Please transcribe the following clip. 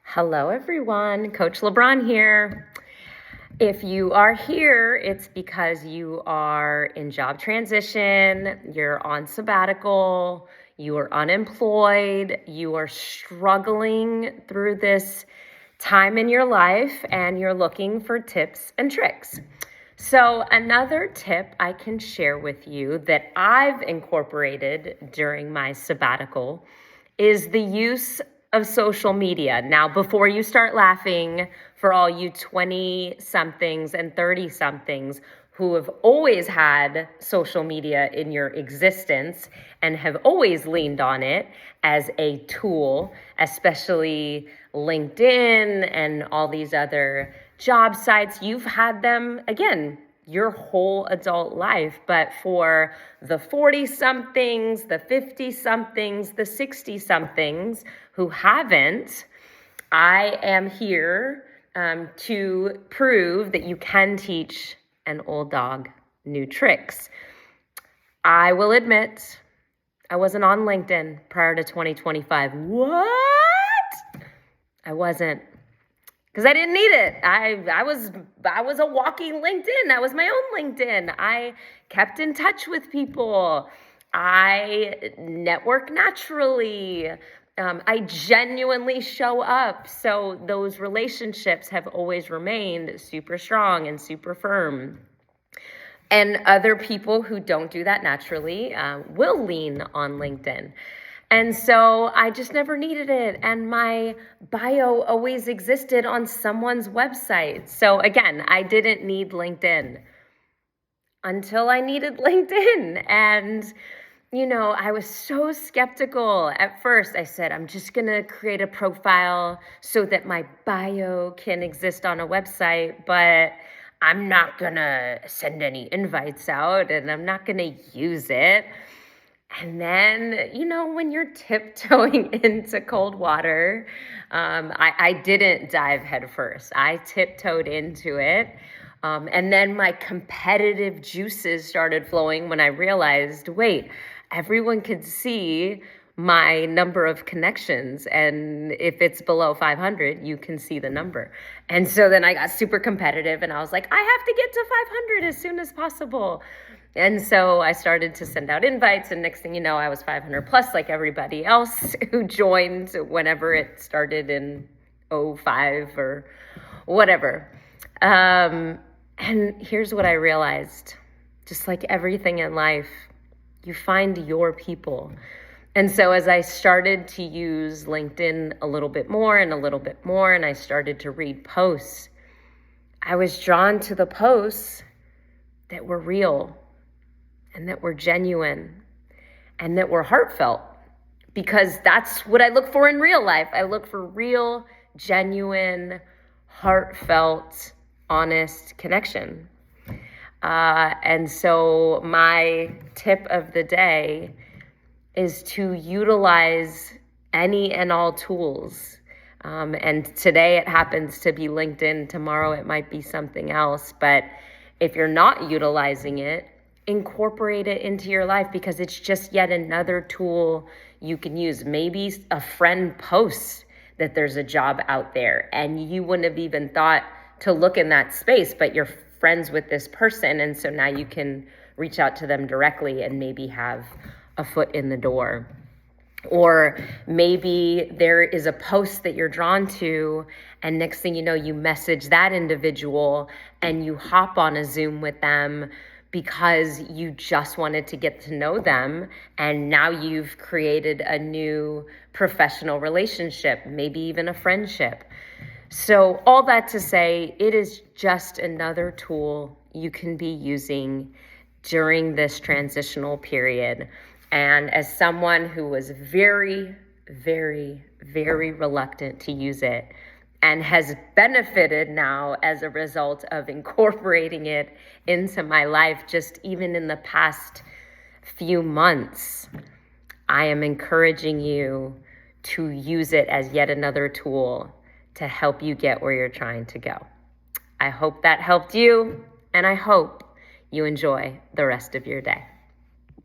Hello, everyone. Coach LeBron here. If you are here, it's because you are in job transition, you're on sabbatical, you are unemployed, you are struggling through this time in your life, and you're looking for tips and tricks. So, another tip I can share with you that I've incorporated during my sabbatical is the use of social media. Now, before you start laughing, for all you 20 somethings and 30 somethings who have always had social media in your existence and have always leaned on it as a tool, especially LinkedIn and all these other job sites, you've had them, again, your whole adult life. But for the 40 somethings, the 50 somethings, the 60 somethings who haven't, I am here to prove that you can teach an old dog new tricks. I will admit, I wasn't on LinkedIn prior to 2025. What? I wasn't. Because I didn't need it. I was a walking LinkedIn. That was my own LinkedIn. I kept in touch with people. I network naturally. I genuinely show up. So those relationships have always remained super strong and super firm. And other people who don't do that naturally will lean on LinkedIn. And so I just never needed it. And my bio always existed on someone's website. So again, I didn't need LinkedIn until I needed LinkedIn. And, I was so skeptical. At first, I said, I'm just going to create a profile so that my bio can exist on a website, but I'm not going to send any invites out and I'm not going to use it. And then, when you're tiptoeing into cold water, I didn't dive headfirst. I tiptoed into it. And then my competitive juices started flowing when I realized, wait, everyone could see my number of connections. And if it's below 500, you can see the number. And so then I got super competitive and I was like, I have to get to 500 as soon as possible. And so I started to send out invites, and next thing you know, I was 500 plus like everybody else who joined whenever it started in 05 or whatever. And here's what I realized. Just like everything in life, you find your people. And so as I started to use LinkedIn a little bit more and a little bit more, and I started to read posts, I was drawn to the posts that were real, and that were genuine, and that were heartfelt, because that's what I look for in real life. I look for real, genuine, heartfelt, honest connection. And so my tip of the day is to utilize any and all tools. And today it happens to be LinkedIn. Tomorrow it might be something else. But if you're not utilizing it, incorporate it into your life, because it's just yet another tool you can use. Maybe a friend posts that there's a job out there and you wouldn't have even thought to look in that space, but you're friends with this person. And so now you can reach out to them directly and maybe have a foot in the door. Or maybe there is a post that you're drawn to, and next thing you know, you message that individual and you hop on a Zoom with them because you just wanted to get to know them, and now you've created a new professional relationship, maybe even a friendship. So all that to say, it is just another tool you can be using during this transitional period. And as someone who was very, very, very reluctant to use it, and has benefited now as a result of incorporating it into my life just even in the past few months, I am encouraging you to use it as yet another tool to help you get where you're trying to go. I hope that helped you, and I hope you enjoy the rest of your day.